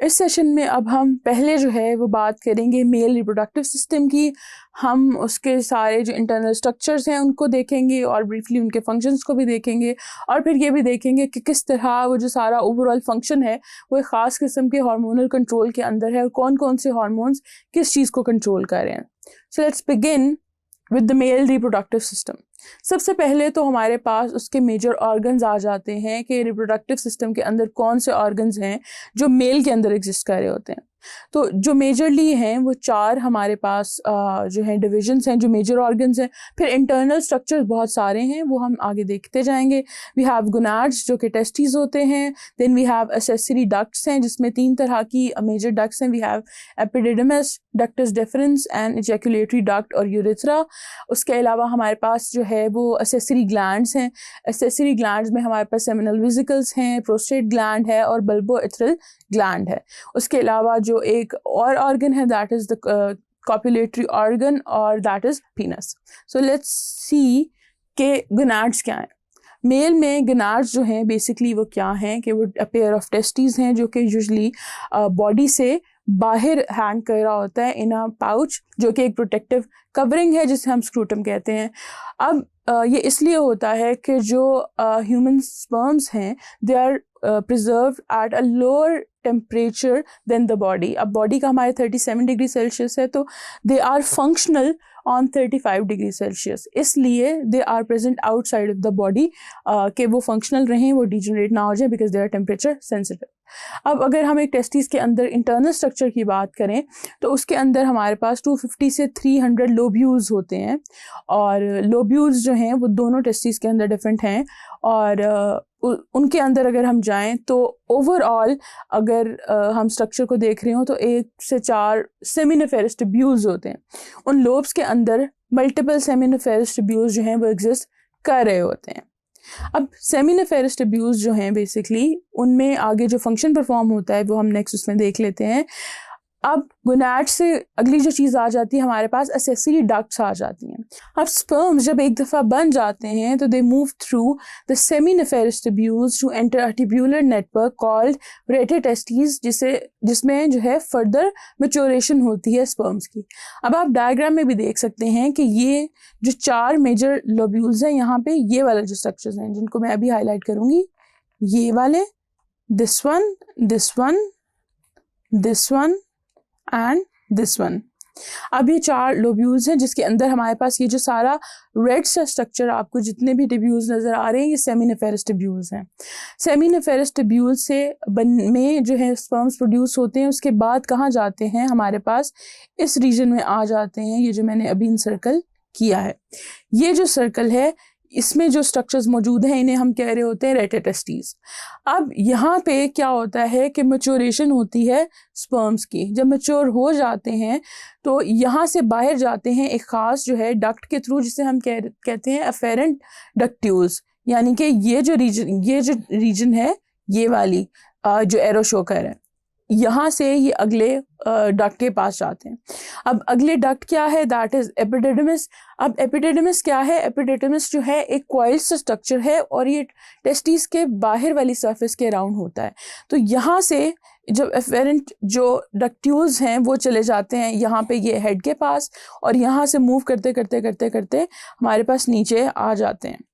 इस सेशन में अब हम पहले जो है वो बात करेंगे मेल रिप्रोडक्टिव सिस्टम की। हम उसके सारे जो इंटरनल स्ट्रक्चर्स हैं उनको देखेंगे और ब्रीफली उनके फंक्शंस को भी देखेंगे, और फिर ये भी देखेंगे कि किस तरह वो जो सारा ओवरऑल फंक्शन है वो एक ख़ास किस्म के हार्मोनल कंट्रोल के अंदर है और कौन कौन से हार्मोन्स किस चीज़ को कंट्रोल कर रहे हैं। So let's begin with the male reproductive system. सबसे पहले तो हमारे पास उसके मेजर ऑर्गन्स आ जाते हैं कि रिप्रोडक्टिव सिस्टम के अंदर कौन से ऑर्गन्स हैं जो मेल के अंदर एग्जिस्ट कर रहे होते हैं। तो जो मेजरली हैं वो 4 हमारे पास जो हैं डिविजन्स हैं जो मेजर ऑर्गन्स हैं। फिर इंटरनल स्ट्रक्चर्स बहुत सारे हैं, वो हम आगे देखते जाएंगे। वी हैव गोनाड्स जो कि टेस्टिस होते हैं। Then we have accessory ducts हैं जिसमें 3 तरह की मेजर डक्ट्स हैं। We have epididymis, ductus deferens and ejaculatory duct और यूरेथ्रा। उसके अलावा हमारे पास जो है वो एक्सेसरी ग्लैंड्स हैं। एक्सेसरी ग्लैंड्स में हमारे पास सेमिनल वेसिकल्स हैं, प्रोस्टेट ग्लैंड है और बल्बो इथरल ग्लैंड है। उसके अलावा जो एक और ऑर्गन है that is the copulatory organ और that is penis. So let's see के गोनाड्स क्या हैं। मेल में गोनाड्स जो हैं बेसिकली वो क्या हैं कि वो अ पेयर ऑफ टेस्टिस हैं जो कि यूजुअली बॉडी से बाहर हैंग कर रहा होता है इन अ पाउच, जो कि एक प्रोटेक्टिव कवरिंग है जिसे हम स्क्रूटम कहते हैं। अब ये इसलिए होता है कि जो ह्यूमन स्पर्म्स हैं they are preserved at a lower temperature than the body. अब बॉडी का हमारे 37 डिग्री सेल्सियस है तो they are functional on 35 degree Celsius, इसलिए they are present outside of the body कि वो फंक्शनल रहें, वो डिजनरेट ना हो जाए because they are temperature sensitive. अब अगर हम एक टेस्टिस के अंदर इंटरनल स्ट्रक्चर की बात करें तो उसके अंदर हमारे पास 250 से 300 लोब्यूल्स होते हैं, और लोब्यूल्स जो हैं वो दोनों टेस्टिस के अंदर डिफरेंट हैं। और उनके अंदर अगर हम जाएं तो ओवरऑल अगर हम स्ट्रक्चर को देख रहे हो तो 1 से 4 सेमिनिफेरस ट्यूब्यूल्स होते हैं। उन लोब्स के अंदर मल्टीपल सेमिनिफेरस ट्यूब्यूल्स जो हैं वो एग्जिस्ट कर रहे होते हैं। अब सेमिनिफेरस ट्यूब्यूल्स जो हैं बेसिकली उनमें आगे जो फंक्शन परफॉर्म होता है वो हम नेक्स्ट उसमें देख लेते हैं। अब गोनाड्स से अगली जो चीज़ आ जाती है हमारे पास एक्सेसरी डक्ट्स आ जाती हैं। अब स्पर्म्स जब एक दफ़ा बन जाते हैं तो they move through the seminiferous tubules to enter a tubular network called rete testis, जिसमें जो है फर्दर मैच्योरेशन होती है स्पर्म्स की। अब आप डायग्राम में भी देख सकते हैं कि ये जो 4 मेजर लोब्यूल्स हैं यहाँ पे ये वाले जो स्ट्रक्चर्स हैं जिनको मैं अभी हाईलाइट करूँगी, ये वाले, this one, this one, this one and this one. अब ये 4 लोब्यूल्स हैं जिसके अंदर हमारे पास ये जो सारा रेड सा स्ट्रक्चर आपको जितने भी ट्यूब्यूल्स नज़र आ रहे हैं ये सेमिनिफेरस ट्यूब्यूल्स हैं। सेमिनिफेरस ट्यूब्यूल्स से में जो है स्पर्म्स प्रोड्यूस होते हैं, उसके बाद कहाँ जाते हैं हमारे पास इस रीजन में आ जाते हैं, ये जो मैंने अभी सर्कल किया है। ये जो सर्कल है इसमें जो स्ट्रक्चर्स मौजूद हैं इन्हें हम कह रहे होते हैं रेटेटेस्टिस। अब यहाँ पे क्या होता है कि मैच्योरेशन होती है स्पर्म्स की। जब मैच्योर हो जाते हैं तो यहाँ से बाहर जाते हैं एक ख़ास जो है डक्ट के थ्रू जिसे हम कहते हैं अफेरेंट डक्ट्यूल्स, यानी कि ये जो रीजन है ये वाली जो एरो शो कर है, यहाँ से ये अगले डक्ट के पास जाते हैं। अब अगले डक्ट क्या है, दैट इज़ एपिडिडमिस। अब एपिडिडमिस क्या है, एपिडिडमिस जो है एक कॉइल्ड स्ट्रक्चर है और ये टेस्टिस के बाहर वाली सरफेस के अराउंड होता है। तो यहाँ से जब एफेरेंट जो डक्ट्यूल्स हैं वो चले जाते हैं यहाँ पे ये हेड के पास, और यहाँ से मूव करते करते करते करते हमारे पास नीचे आ जाते हैं।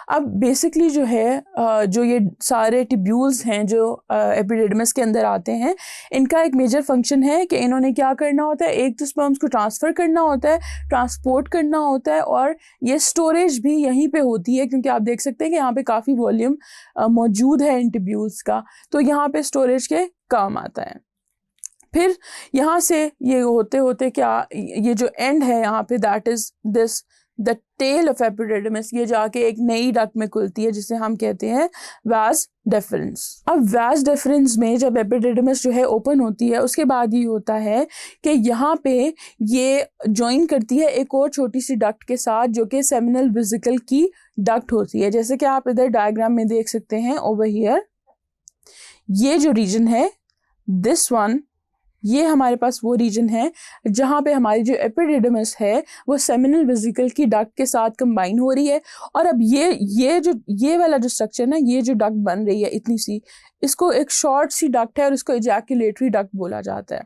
अब बेसिकली जो है जो ये सारे ट्यूब्यूल्स हैं जो एपिडिडमिस के अंदर आते हैं, इनका एक मेजर फंक्शन है कि इन्होंने क्या करना होता है, एक तो स्पर्म्स को ट्रांसफ़र करना होता है, ट्रांसपोर्ट करना होता है, और ये स्टोरेज भी यहीं पे होती है क्योंकि आप देख सकते हैं कि यहाँ पे काफ़ी वॉल्यूम मौजूद है इन ट्यूब्यूल्स का, तो यहाँ पे स्टोरेज के काम आता है। फिर यहाँ से ये होते होते क्या, ये जो एंड है यहाँ पे that is this the tail of epididymis, ये जाके एक नई डक्ट में खुलती है जिसे हम कहते हैं वास डेफरेंस। अब वास डेफरेंस में जब एपिडिडमिस जो है ओपन होती है उसके बाद ये होता है कि यहाँ पे ये ज्वाइन करती है एक और छोटी सी डक्ट के साथ जो कि सेमिनल वेसिकल की डक्ट होती है, जैसे कि आप इधर डायग्राम में देख सकते हैं ओवर हियर। ये जो रीजन है दिस वन, ये हमारे पास वो रीजन है जहाँ पे हमारी जो एपिडिडमिस है वो सेमिनल वेसिकल की डक्ट के साथ कंबाइन हो रही है। और अब ये वाला जो स्ट्रक्चर ना, ये जो डक्ट बन रही है इतनी सी, इसको एक शॉर्ट सी डक्ट है और इसको इजैकुलेटरी डक्ट बोला जाता है।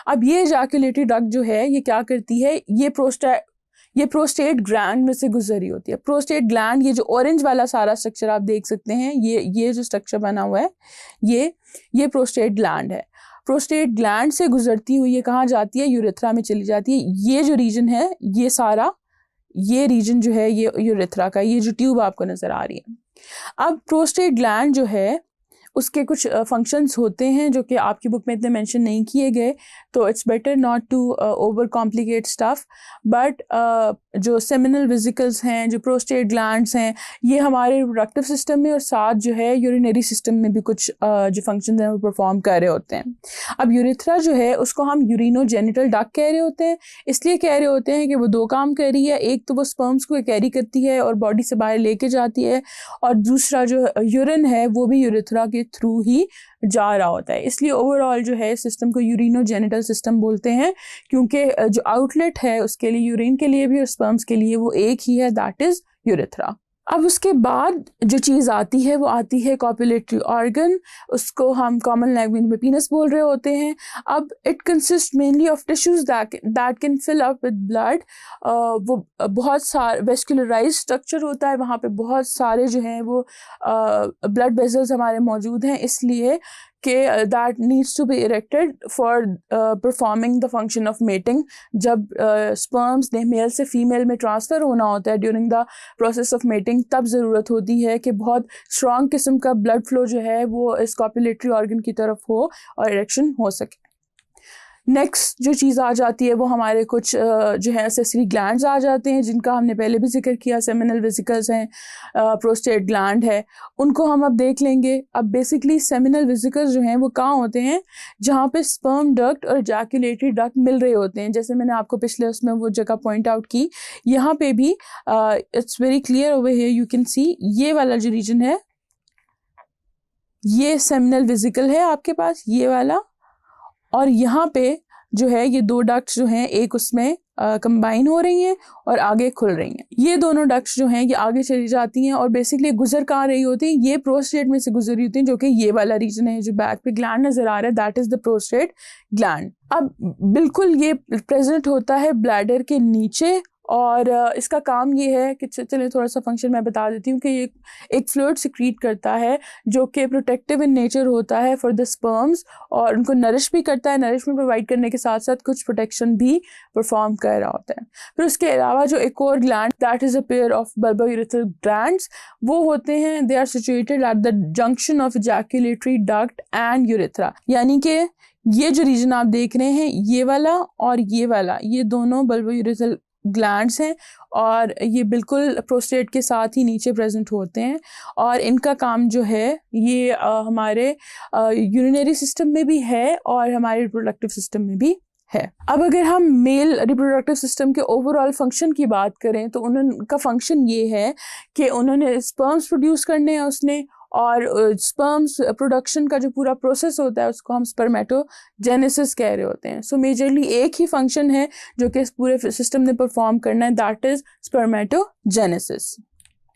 अब ये इजैकुलेटरी डक्ट जो है ये क्या करती है, ये प्रोस्टेट ग्लैंड में से गुजरी होती है। प्रोस्टेट ग्लैंड, ये जो ऑरेंज वाला सारा स्ट्रक्चर आप देख सकते हैं, ये जो स्ट्रक्चर बना हुआ है ये प्रोस्टेट ग्लैंड है। प्रोस्टेट ग्लैंड से गुजरती हुई ये कहाँ जाती है, यूरेथ्रा में चली जाती है। ये जो रीजन है ये रीजन जो है ये यूरेथ्रा का, ये जो ट्यूब आपको नजर आ रही है। अब प्रोस्टेट ग्लैंड जो है उसके कुछ फंक्शंस होते हैं जो कि आपकी बुक में इतने मेंशन नहीं किए गए, तो it's better not to over complicate stuff. But जो सेमिनल वेसिकल्स हैं, जो प्रोस्टेट ग्लैंड्स हैं, ये हमारे रिप्रोडक्टिव सिस्टम में और साथ जो है यूरिनरी सिस्टम में भी कुछ जो फंक्शंस हैं वो परफॉर्म कर रहे होते हैं। अब यूरेथ्रा जो है उसको हम यूरिनोजेनिटल डक्ट कह रहे होते हैं। इसलिए कह रहे होते हैं कि वो दो काम कर रही है, एक तो वो स्पर्म्स को कैरी करती है और बॉडी से बाहर लेके जाती है, और दूसरा जो यूरिन है वो भी यूरेथ्रा के थ्रू ही जा रहा होता है। इसलिए ओवरऑल जो है सिस्टम को यूरिनोजेनिटल सिस्टम बोलते हैं, क्योंकि जो आउटलेट है उसके लिए, यूरिन के लिए भी और स्पर्म्स के लिए, वो एक ही है, दैट इज यूरेथ्रा। अब उसके बाद जो चीज़ आती है वो आती है कॉपुलेटरी ऑर्गन, उसको हम कॉमन लैंग्वेज में पीनस बोल रहे होते हैं। अब it consist mainly of tissues that can fill up with blood. वो बहुत सारे वेस्कुलराइज स्ट्रक्चर होता है, वहाँ पे बहुत सारे जो हैं वो ब्लड वेसल्स हमारे मौजूद हैं, इसलिए कि that needs to be erected for performing the function of mating. जब स्पर्म्स ने मेल से फीमेल में ट्रांसफ़र होना होता है during the process of mating, तब ज़रूरत होती है कि बहुत स्ट्रॉन्ग किस्म का ब्लड फ्लो जो है वो इस कॉपुलेटरी ऑर्गन की तरफ हो और इरेक्शन हो सके। नेक्स्ट जो चीज़ आ जाती है वो हमारे कुछ जो है एक्सेसरी ग्लैंड्स आ जाते हैं, जिनका हमने पहले भी जिक्र किया। सेमिनल वेसिकल्स हैं, प्रोस्टेट ग्लैंड है, उनको हम अब देख लेंगे। अब बेसिकली सेमिनल वेसिकल्स जो हैं वो कहाँ होते हैं, जहाँ पे स्पर्म डक्ट और इजैकुलेटरी डक्ट मिल रहे होते हैं। जैसे मैंने आपको पिछले उसमें वो जगह पॉइंट आउट की, यहाँ पे भी it's very clear over here, you can see ये वाला जो रीजन है ये सेमिनल वेसिकल है आपके पास, ये वाला, और यहाँ पे जो है ये दो डक्ट्स जो हैं एक उसमें कंबाइन हो रही हैं और आगे खुल रही हैं। ये दोनों डक्ट्स जो हैं ये आगे चली जाती हैं और बेसिकली गुजर कहाँ रही होती हैं, ये प्रोस्टेट में से गुजर रही होती हैं, जो कि ये वाला रीजन है जो बैक पे ग्लैंड नजर आ रहा है, that is the prostate gland. अब बिल्कुल ये प्रेजेंट होता है ब्लैडर के नीचे, और इसका काम ये है कि चलिए थोड़ा सा फंक्शन मैं बता देती हूँ कि ये एक फ्लूइड सिक्रीट करता है जो कि प्रोटेक्टिव इन नेचर होता है फॉर द स्पर्म्स, और उनको नरिश भी करता है। नरिशमेंट प्रोवाइड करने के साथ साथ कुछ प्रोटेक्शन भी परफॉर्म कर रहा होता है। फिर उसके अलावा जो एक और gland, that is a pair of bulbourethral glands, वो होते हैं, they are situated at the junction of ejaculatory duct and urethra. यानी कि ये जो रीजन आप देख रहे हैं, ये वाला और ये वाला, ये दोनों बल्बोयूरेथ्रल ग्लैंड्स हैं और ये बिल्कुल प्रोस्टेट के साथ ही नीचे प्रेजेंट होते हैं, और इनका काम जो है ये हमारे यूरिनरी सिस्टम में भी है और हमारे रिप्रोडक्टिव सिस्टम में भी है। अब अगर हम मेल रिप्रोडक्टिव सिस्टम के ओवरऑल फंक्शन की बात करें तो उनका फंक्शन ये है कि उन्होंने स्पर्म्स प्रोड्यूस करने हैं उसने, और स्पर्म्स प्रोडक्शन का जो पूरा प्रोसेस होता है उसको हम स्पर्मेटोजेनेसिस कह रहे होते हैं। सो मेजरली एक ही फंक्शन है जो कि इस पूरे सिस्टम ने परफॉर्म करना है, दैट इज स्पर्मेटोजेनेसिस।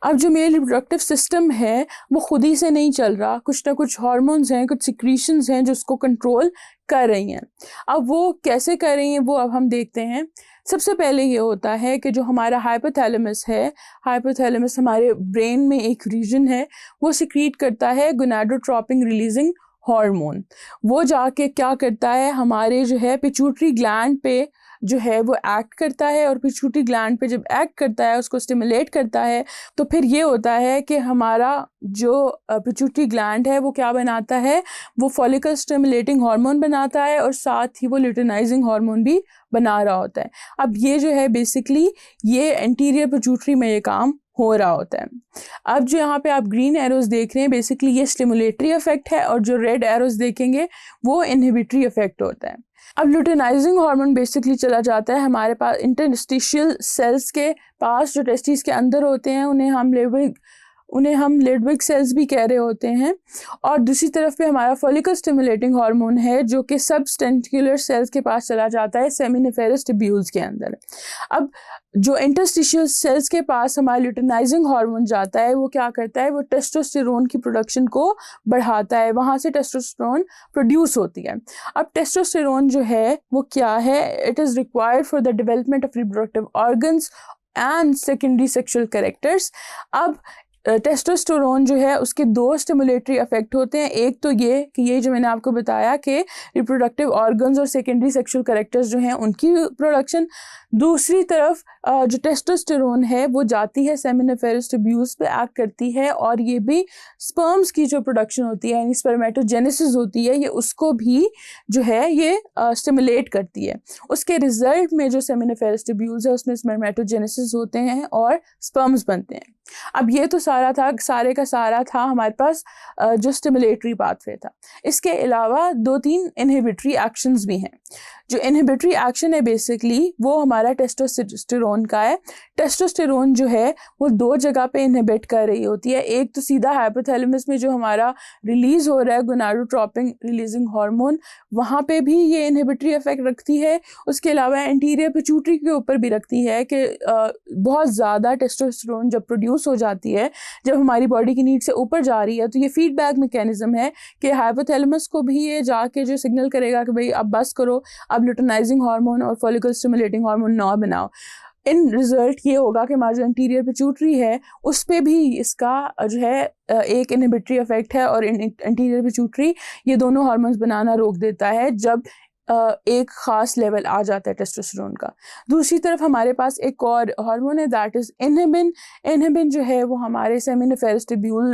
अब जो मेल रिप्रोडक्टिव सिस्टम है वो खुद ही से नहीं चल रहा, कुछ ना कुछ हार्मोन्स हैं, कुछ सिक्रीशंस हैं जो उसको कंट्रोल कर रही हैं। अब वो कैसे कर रही हैं वो अब हम देखते हैं। सबसे पहले ये होता है कि जो हमारा हाइपोथैलेमस है, हाइपोथैलेमस हमारे ब्रेन में एक रीजन है, वो सिक्रीट करता है गोनाडोट्रोपिन रिलीजिंग हार्मोन। वो जाके क्या करता है, हमारे जो है पिट्यूटरी ग्लैंड पे जो है वो एक्ट करता है, और पिट्यूटरी ग्लैंड पे जब एक्ट करता है, उसको स्टिमुलेट करता है, तो फिर ये होता है कि हमारा जो पिट्यूटरी ग्लैंड है वो क्या बनाता है, वो फॉलिकल स्टिमुलेटिंग हार्मोन बनाता है और साथ ही वो ल्यूटेनाइजिंग हार्मोन भी बना रहा होता है। अब ये जो है बेसिकली ये एंटीरियर पिट्यूटरी में ये काम हो रहा होता है। अब जो यहाँ पे आप ग्रीन एरोज देख रहे हैं, बेसिकली ये स्टिमुलेटरी इफेक्ट है, और जो रेड एरोज देखेंगे वो इनहिबिटरी इफेक्ट होता है। अब ल्यूटेनाइजिंग हार्मोन बेसिकली चला जाता है हमारे पास इंटरस्टिशियल सेल्स के पास, जो टेस्टिस के अंदर होते हैं, उन्हें हम उन्हें हम लिडविग सेल्स भी कह रहे होते हैं। और दूसरी तरफ पे हमारा फॉलिकल स्टिमुलेटिंग हार्मोन है जो कि सबस्टेंटिकुलर सेल्स के पास चला जाता है सेमिनिफेरस ट्यूब्यूल्स के अंदर। अब जो इंटरस्टिशियल सेल्स के पास हमारा ल्यूटेनाइजिंग हार्मोन जाता है वो क्या करता है, वो टेस्टोस्टेरोन की प्रोडक्शन को बढ़ाता है, वहाँ से टेस्टोस्टेरोन प्रोड्यूस होती है। अब टेस्टोस्टेरोन जो है वो क्या है, it is required for the development of reproductive organs and secondary sexual characters. अब टेस्टोस्टेरोन जो है उसके दो स्टिमुलेटरी इफेक्ट होते हैं। एक तो ये कि ये जो मैंने आपको बताया कि रिप्रोडक्टिव ऑर्गन्स और सेकेंडरी सेक्सुअल कैरेक्टर्स जो हैं उनकी प्रोडक्शन। दूसरी तरफ जो टेस्टोस्टेरोन है वो जाती है सेमिनिफेरस ट्यूब्यूल्स पे एक्ट करती है और ये भी स्पर्म्स की जो प्रोडक्शन होती है यानी स्पर्मेटोजेनेसिस होती है ये उसको भी जो है ये स्टिमुलेट करती है। उसके रिजल्ट में जो सेमिनिफेरस ट्यूब्यूल्स है उसमें स्पर्मेटोजेनेसिस होते हैं और स्पर्म्स बनते हैं। अब ये तो सारे का सारा था हमारे पास जो स्टिमुलेटरी पाथवे था। इसके अलावा 2-3 इनहिबिटरी एक्शंस भी हैं। जो इनहिबिटरी एक्शन है बेसिकली वो हमारा टेस्टोस्टेरोन का है। टेस्टोस्टेरोन जो है वो 2 जगह पे इनहिबिट कर रही होती है। एक तो सीधा हाइपोथैलेमस में जो हमारा रिलीज हो रहा है गोनाडोट्रोपिन रिलीजिंग हार्मोन, वहाँ पे भी ये इनहिबिटरी इफेक्ट रखती है। उसके अलावा एंटीरियर पिट्यूटरी के ऊपर भी रखती है कि बहुत ज़्यादा टेस्टोस्टेरोन जब प्रोड्यूस हो जाती है, जब हमारी बॉडी की नीड से ऊपर जा रही है, तो ये फीडबैक मैकेनिज्म है कि हाइपोथैलेमस को भी ये जाके जो सिग्नल करेगा कि भाई अब बस करो, अब ल्यूटेनाइजिंग हार्मोन और फॉलिकल स्टिमुलेटिंग हार्मोन ना बनाओ। इन रिजल्ट ये होगा कि हमारा जो एंटीरियर पिट्यूटरी है उस पे भी इसका जो है एक इनहिबिटरी इफेक्ट है और एंटीरियर पिट्यूटरी ये दोनों हार्मोन्स बनाना रोक देता है जब एक ख़ास लेवल आ जाता है टेस्टोस्टेरोन का। दूसरी तरफ हमारे पास एक और हार्मोन है दैट इज़ इनहिबिन। इनहिबिन जो है वो हमारे सेमिनिफेरस ट्यूब्यूल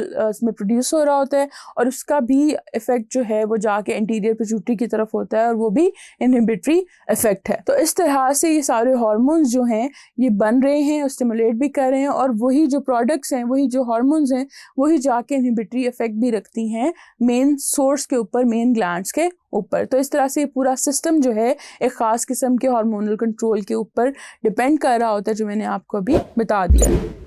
में प्रोड्यूस हो रहा होता है और उसका भी इफ़ेक्ट जो है वो जाके एंटीरियर पिट्यूटरी की तरफ होता है और वो भी इनहिबिटरी इफ़ेक्ट है। तो इस तरह से ये सारे हार्मोन्स जो हैं ये बन रहे हैं और स्टिमुलेट भी कर रहे हैं और वही जो प्रोडक्ट्स हैं, वही जो हार्मोन्स हैं, वही जाके इनहिबिटरी इफ़ेक्ट भी रखती हैं मेन सोर्स के ऊपर, मेन ग्लैंड्स के ऊपर। तो इस तरह से पूरा सिस्टम जो है एक ख़ास किस्म के हार्मोनल कंट्रोल के ऊपर डिपेंड कर रहा होता है जो मैंने आपको अभी बता दिया।